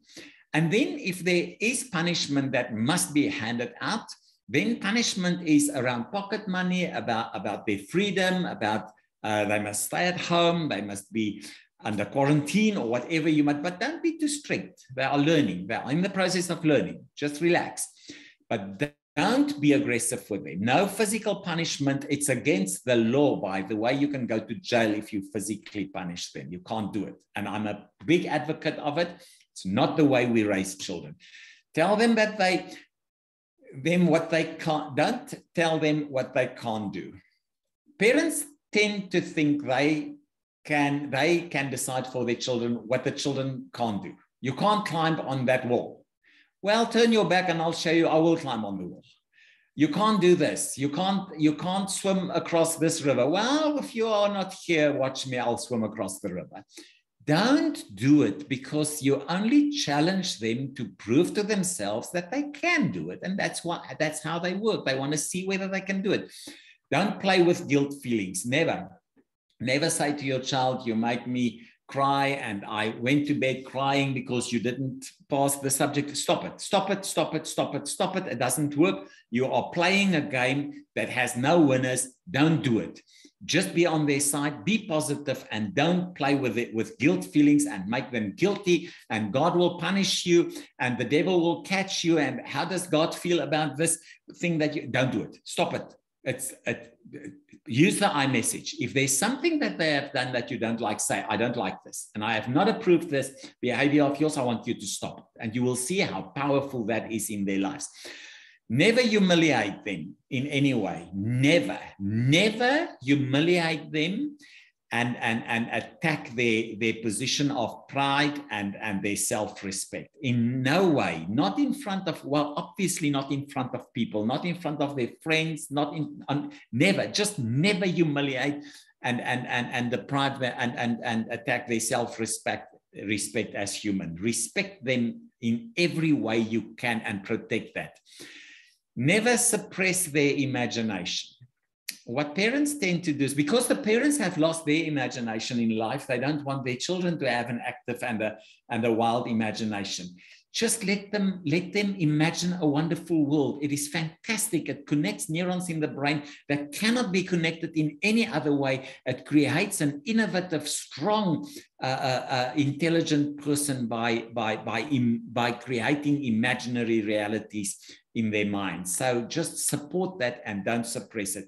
And then if there is punishment that must be handed out, then punishment is around pocket money, about their freedom, about they must stay at home, they must be under quarantine or whatever you might, but don't be too strict. They are learning. They are in the process of learning. Just relax. But don't be aggressive with them. No physical punishment. It's against the law, by the way. You can go to jail if you physically punish them. You can't do it. And I'm a big advocate of it. It's not the way we raise children. Tell them that what they can't, don't tell them what they can't do. Parents tend to think they can decide for their children what the children can't do. You can't climb on that wall. Well, turn your back and I'll show you, I will climb on the wall. You can't do this. You can't swim across this river. Well, if you are not here, watch me, I'll swim across the river. Don't do it, because you only challenge them to prove to themselves that they can do it. And that's how they work. They want to see whether they can do it. Don't play with guilt feelings. Never. Never say to your child, you make me cry and I went to bed crying because you didn't pass the subject. Stop it. Stop it. Stop it. Stop it. Stop it. It doesn't work. You are playing a game that has no winners. Don't do it. Just be on their side, be positive, and don't play with it with guilt feelings and make them guilty, and God will punish you and the devil will catch you. And how does God feel about this thing that you don't do it? Stop it. Use the I message. If there's something that they have done that you don't like, say, I don't like this, and I have not approved this behavior of yours. I want you to stop. And you will see how powerful that is in their lives. Never humiliate them in any way. Never, never humiliate them and attack their position of pride and their self-respect. In no way, not in front of, well, obviously not in front of people, not in front of their friends, never, just never humiliate and deprive them and attack their self-respect as human. Respect them in every way you can and protect that. Never suppress their imagination. What parents tend to do is, because the parents have lost their imagination in life, they don't want their children to have an active and a wild imagination. Just let them imagine a wonderful world. It is fantastic. It connects neurons in the brain that cannot be connected in any other way. It creates an innovative, strong, intelligent person by creating imaginary realities in their minds. So just support that and don't suppress it.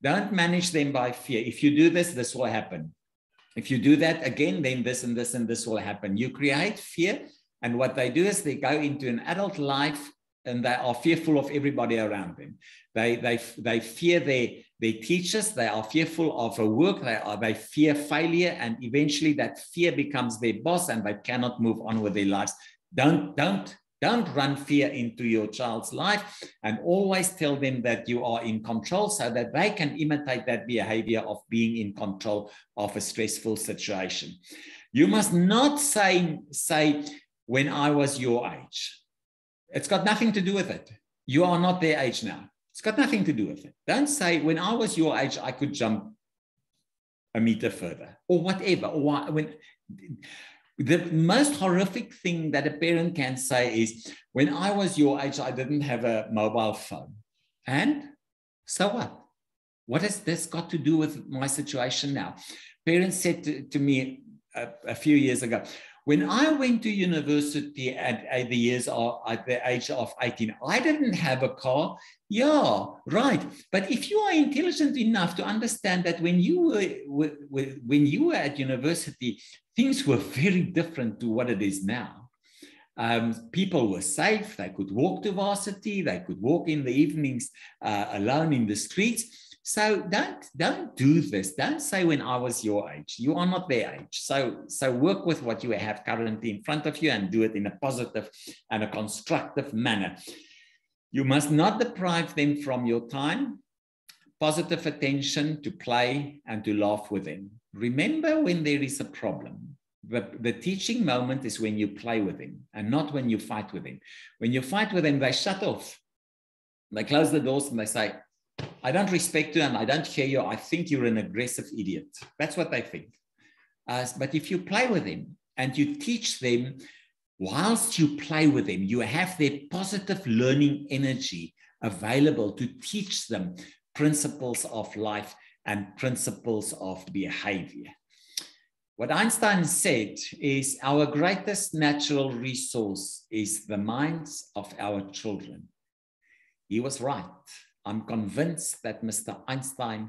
Don't manage them by fear. If you do this, this will happen. If you do that again, then this and this and this will happen. You create fear. And what they do is they go into an adult life and they are fearful of everybody around them. They fear their teachers. They are fearful of a work. They fear failure. And eventually that fear becomes their boss and they cannot move on with their lives. Don't run fear into your child's life, and always tell them that you are in control so that they can imitate that behavior of being in control of a stressful situation. You must not say, when I was your age. It's got nothing to do with it. You are not their age now. It's got nothing to do with it. Don't say, when I was your age, I could jump a meter further or whatever. Or when the most horrific thing that a parent can say is, when I was your age, I didn't have a mobile phone. And so what? What has this got to do with my situation now? Parents said to me a few years ago, when I went to university at the age of 18, I didn't have a car. Yeah, right. But if you are intelligent enough to understand that when you were at university, things were very different to what it is now. People were safe. They could walk to varsity. They could walk in the evenings alone in the streets. So don't do this. Don't say when I was your age. You are not their age. So work with what you have currently in front of you and do it in a positive and a constructive manner. You must not deprive them from your time, positive attention to play and to laugh with them. Remember, when there is a problem, the teaching moment is when you play with them and not when you fight with them. When you fight with them, they shut off. They close the doors and they say, I don't respect you and I don't hear you. I think you're an aggressive idiot. That's what they think. But if you play with them and you teach them, whilst you play with them, you have their positive learning energy available to teach them principles of life and principles of behavior. What Einstein said is, our greatest natural resource is the minds of our children. He was right. I'm convinced that Mr. Einstein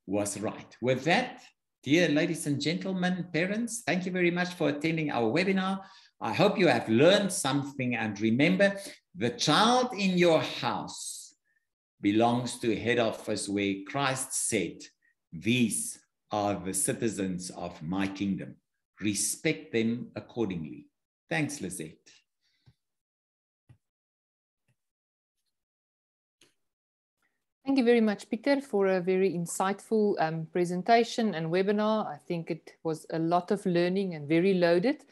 was right. With that, dear ladies and gentlemen, parents, thank you very much for attending our webinar. I hope you have learned something, and remember, the child in your house belongs to head office, where Christ said, these are the citizens of my kingdom. Respect them accordingly. Thanks, Lisette. Thank you very much, Peter, for a very insightful presentation and webinar. I think it was a lot of learning and very loaded.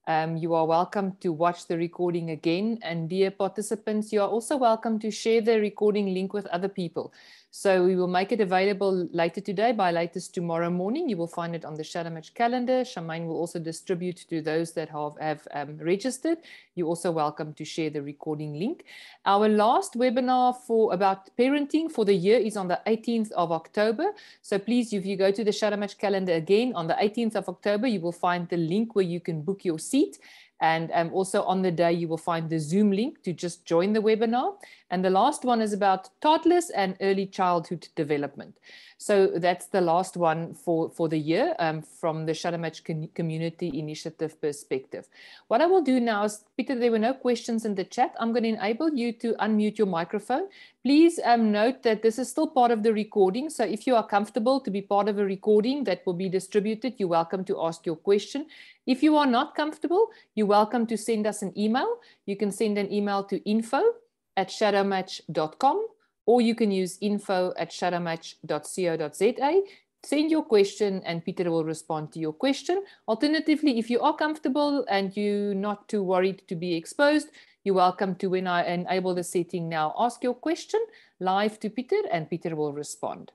You are welcome to watch the recording again. And dear participants, you are also welcome to share the recording link with other people. So we will make it available later today, by latest tomorrow morning. You will find it on the Shadow Match calendar. Charmaine will also distribute to those that have registered. You're also welcome to share the recording link. Our last webinar about parenting for the year is on the 18th of October. So please, if you go to the Shadow Match calendar again, on the 18th of October, you will find the link where you can book your seat. And also on the day, you will find the Zoom link to just join the webinar. And the last one is about toddlers and early childhood development. So that's the last one for the year from the Shadow Match Community Initiative perspective. What I will do now is, Peter, there were no questions in the chat. I'm going to enable you to unmute your microphone. Please note that this is still part of the recording. So if you are comfortable to be part of a recording that will be distributed, you're welcome to ask your question. If you are not comfortable, you're welcome to send us an email. You can send an email to info@shadowmatch.com, or you can use info@shadowmatch.co.za. Send your question and Peter will respond to your question. Alternatively, if you are comfortable and you're not too worried to be exposed, you're welcome to, when I enable the setting now, ask your question live to Peter and Peter will respond.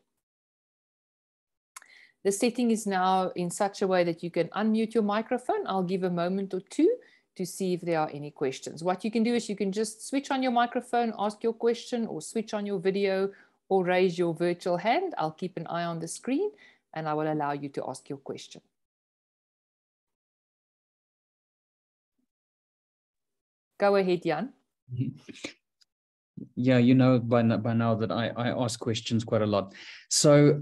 The setting is now in such a way that you can unmute your microphone. I'll give a moment or two to see if there are any questions. What you can do is you can just switch on your microphone, ask your question, or switch on your video, or raise your virtual hand. I'll keep an eye on the screen and I will allow you to ask your question. Go ahead, Jan. Yeah, you know by now that I ask questions quite a lot. So,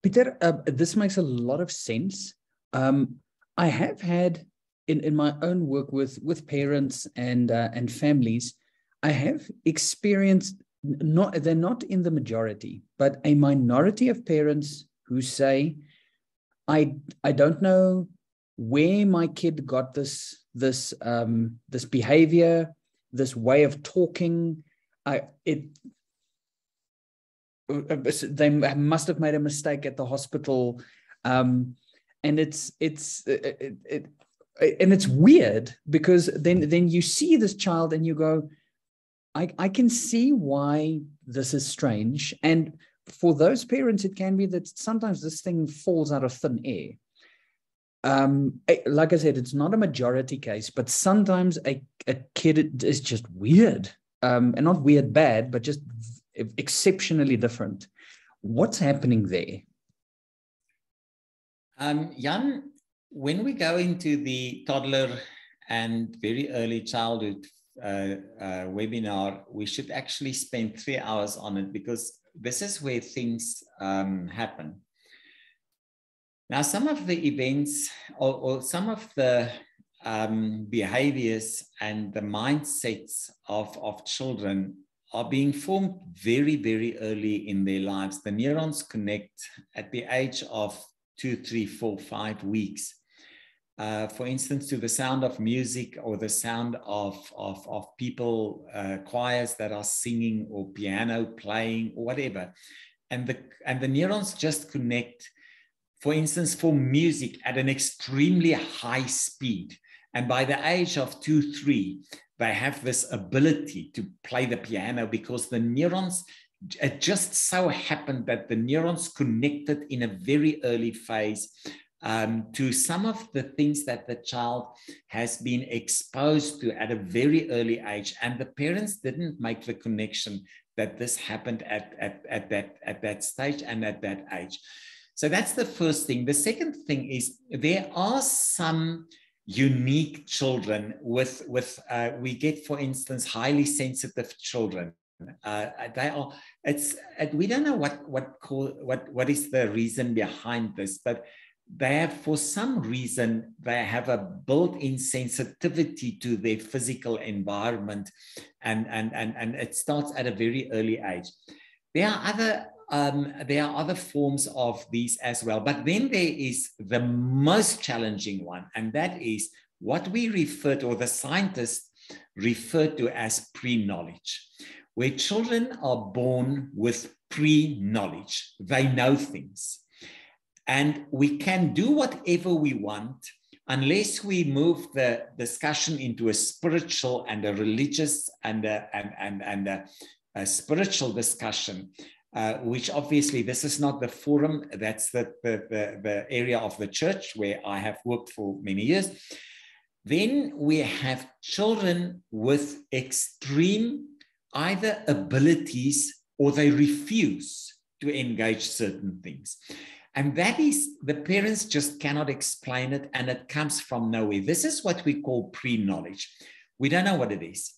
Peter, this makes a lot of sense. I have had in my own work with parents and families, I have experienced, they're not in the majority, but a minority of parents who say, I don't know where my kid got this behavior, this way of talking. They must have made a mistake at the hospital, and it's weird because then you see this child and you go, I can see why this is strange. And for those parents, it can be that sometimes this thing falls out of thin air. Like I said, it's not a majority case, but sometimes a kid is just weird, and not weird bad, but just exceptionally different. What's happening there? Jan, when we go into the toddler and very early childhood webinar, we should actually spend 3 hours on it, because this is where things happen. Now, some of the events or some of the behaviors and the mindsets of children are being formed very, very early in their lives. The neurons connect at the age of 2, 3, 4, 5 weeks. For instance, to the sound of music or the sound of people, choirs that are singing or piano playing or whatever. And the neurons just connect, for instance, for music at an extremely high speed. And by the age of 2, 3, they have this ability to play the piano because the neurons, it just so happened that the neurons connected in a very early phase to some of the things that the child has been exposed to at a very early age. And the parents didn't make the connection that this happened at that stage and at that age. So that's the first thing. The second thing is there are some unique children with we get, for instance, highly sensitive children. We don't know what is the reason behind this, but they have, for some reason, they have a built-in sensitivity to their physical environment, and it starts at a very early age. There are other forms of these as well, but then there is the most challenging one, and that is what we refer to, or the scientists refer to, as pre-knowledge, where children are born with pre-knowledge. They know things. And we can do whatever we want unless we move the discussion into a spiritual and a religious and a spiritual discussion, which obviously this is not the forum. That's the area of the church where I have worked for many years. Then we have children with extreme either abilities or they refuse to engage certain things. And that is, the parents just cannot explain it, and it comes from nowhere. This is what we call pre-knowledge. We don't know what it is.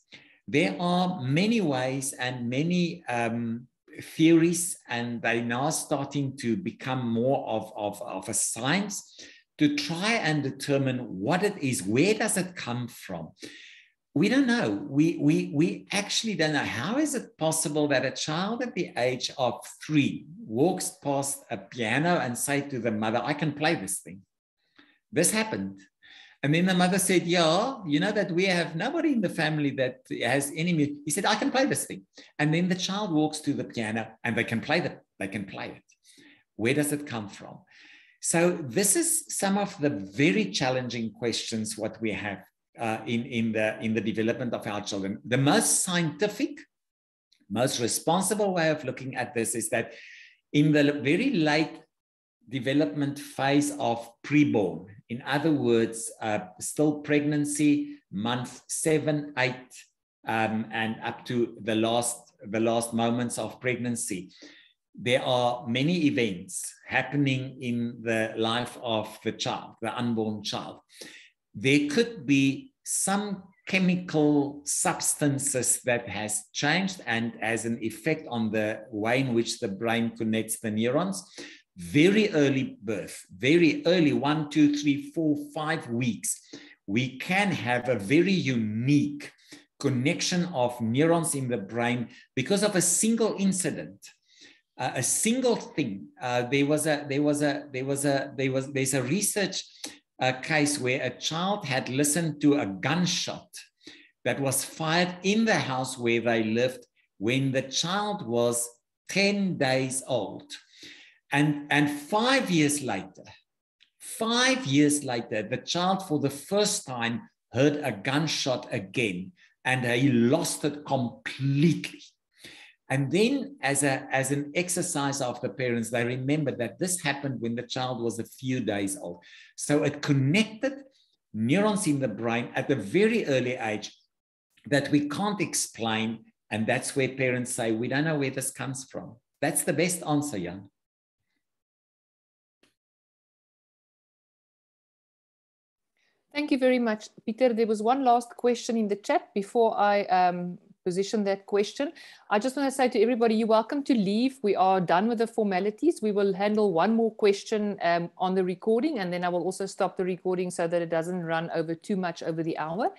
There are many ways and many theories, and they're now starting to become more of a science to try and determine what it is. Where does it come from? We don't know. We actually don't know. How is it possible that a child at the age of 3 walks past a piano and say to the mother, I can play this thing? This happened. And then the mother said, yeah, you know that we have nobody in the family that has any music. He said, I can play this thing. And then the child walks to the piano and they can play it. Where does it come from? So this is some of the very challenging questions what we have in the development of our children. The most scientific, most responsible way of looking at this is that in the very late development phase of preborn, in other words, still pregnancy, month 7, 8, and up to the last moments of pregnancy, there are many events happening in the life of the child, the unborn child. There could be some chemical substances that has changed and has an effect on the way in which the brain connects the neurons. Very early birth, very early, 1, 2, 3, 4, 5 weeks, we can have a very unique connection of neurons in the brain because of a single incident, a single thing. There's a research case where a child had listened to a gunshot that was fired in the house where they lived when the child was 10 days old. And 5 years later, the child for the first time heard a gunshot again, and he lost it completely. And then as an exercise of the parents, they remembered that this happened when the child was a few days old. So it connected neurons in the brain at a very early age that we can't explain. And that's where parents say, we don't know where this comes from. That's the best answer, Jan. Thank you very much, Peter. There was one last question in the chat before I position that question. I just want to say to everybody, you're welcome to leave. We are done with the formalities. We will handle one more question on the recording, and then I will also stop the recording so that it doesn't run over too much over the hour.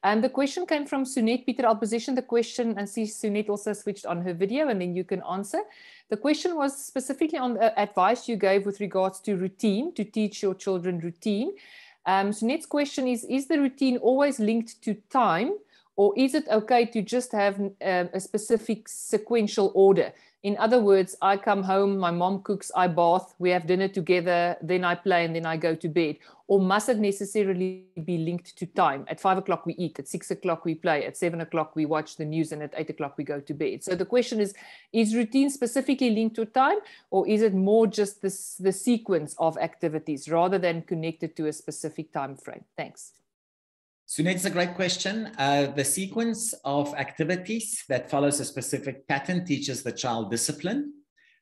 The question came from Sunette. Peter, I'll position the question and see Sunette also switched on her video, and then you can answer. The question was specifically on the advice you gave with regards to routine, to teach your children routine. Sunette's question is the routine always linked to time, or is it okay to just have a specific sequential order? In other words, I come home, my mom cooks, I bath, we have dinner together, then I play, and then I go to bed. Or must it necessarily be linked to time? At 5 o'clock we eat, at 6 o'clock we play, at 7 o'clock we watch the news, and at 8 o'clock we go to bed. So the question is routine specifically linked to time, or is it more just the sequence of activities rather than connected to a specific time frame? Thanks. Sunette, it's a great question. The sequence of activities that follows a specific pattern teaches the child discipline.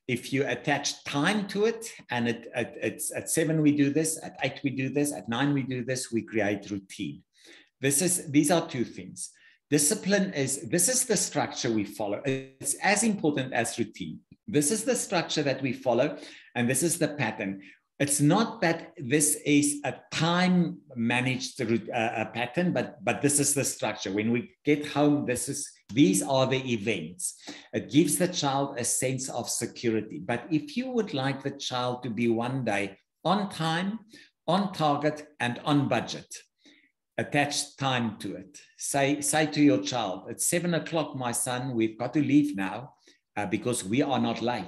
If you attach time to it, and it's at 7 we do this, at 8 we do this, at 9 we do this, we create routine. These are two things. Discipline this is the structure we follow. It's as important as routine. This is the structure that we follow, and this is the pattern. It's not that this is a time managed pattern, but this is the structure. When we get home, these are the events. It gives the child a sense of security. But if you would like the child to be one day on time, on target, and on budget, attach time to it. Say to your child, it's 7 o'clock, my son, we've got to leave now because we are not late.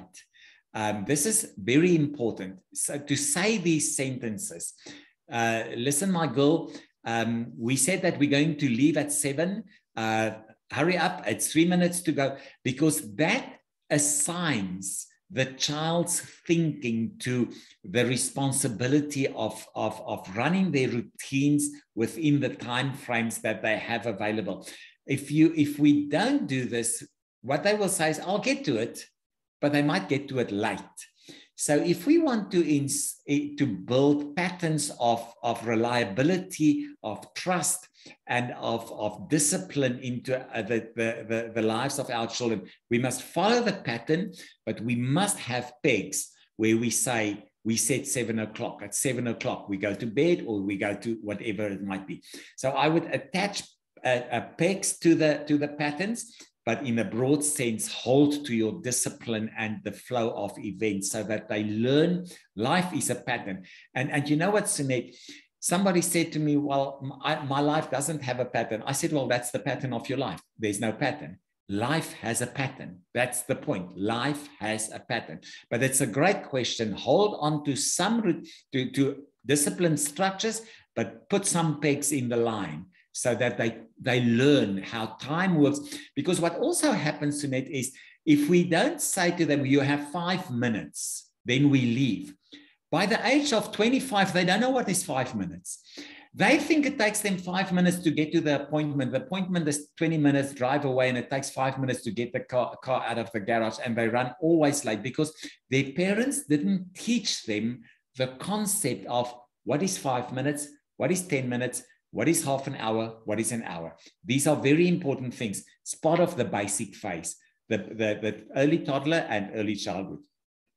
This is very important. So to say these sentences, listen, my girl, we said that we're going to leave at 7. Hurry up, it's 3 minutes to go, because that assigns the child's thinking to the responsibility of running their routines within the time frames that they have available. If we don't do this, what they will say is, I'll get to it, but they might get to it late. So if we want to build patterns of reliability, of trust, and of discipline into the lives of our children, we must follow the pattern, but we must have pegs where we say, we set 7 o'clock. At 7 o'clock, we go to bed, or we go to whatever it might be. So I would attach pegs to the patterns, but in a broad sense, hold to your discipline and the flow of events so that they learn life is a pattern. And you know what, Sunette? Somebody said to me, well, my life doesn't have a pattern. I said, well, that's the pattern of your life. There's no pattern. Life has a pattern. That's the point. Life has a pattern. But it's a great question. Hold on to some to discipline structures, but put some pegs in the line, so that they learn how time works. Because what also happens, Sunette, is if we don't say to them, you have 5 minutes, then we leave. By the age of 25, they don't know what is 5 minutes. They think it takes them 5 minutes to get to the appointment. The appointment is 20 minutes drive away, and it takes 5 minutes to get the car out of the garage, and they run always late because their parents didn't teach them the concept of what is 5 minutes, what is 10 minutes, What is half an hour? What is an hour? These are very important things. It's part of the basic phase, the early toddler and early childhood.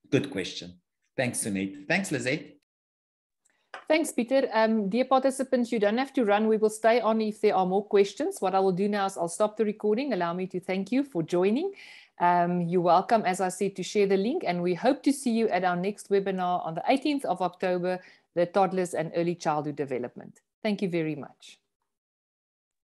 Good question. Thanks, Sunit. Thanks, Lizette. Thanks, Peter. Dear participants, you don't have to run. We will stay on if there are more questions. What I will do now is I'll stop the recording. Allow me to thank you for joining. You're welcome, as I said, to share the link, and we hope to see you at our next webinar on the 18th of October, the Toddlers and Early Childhood Development. Thank you very much.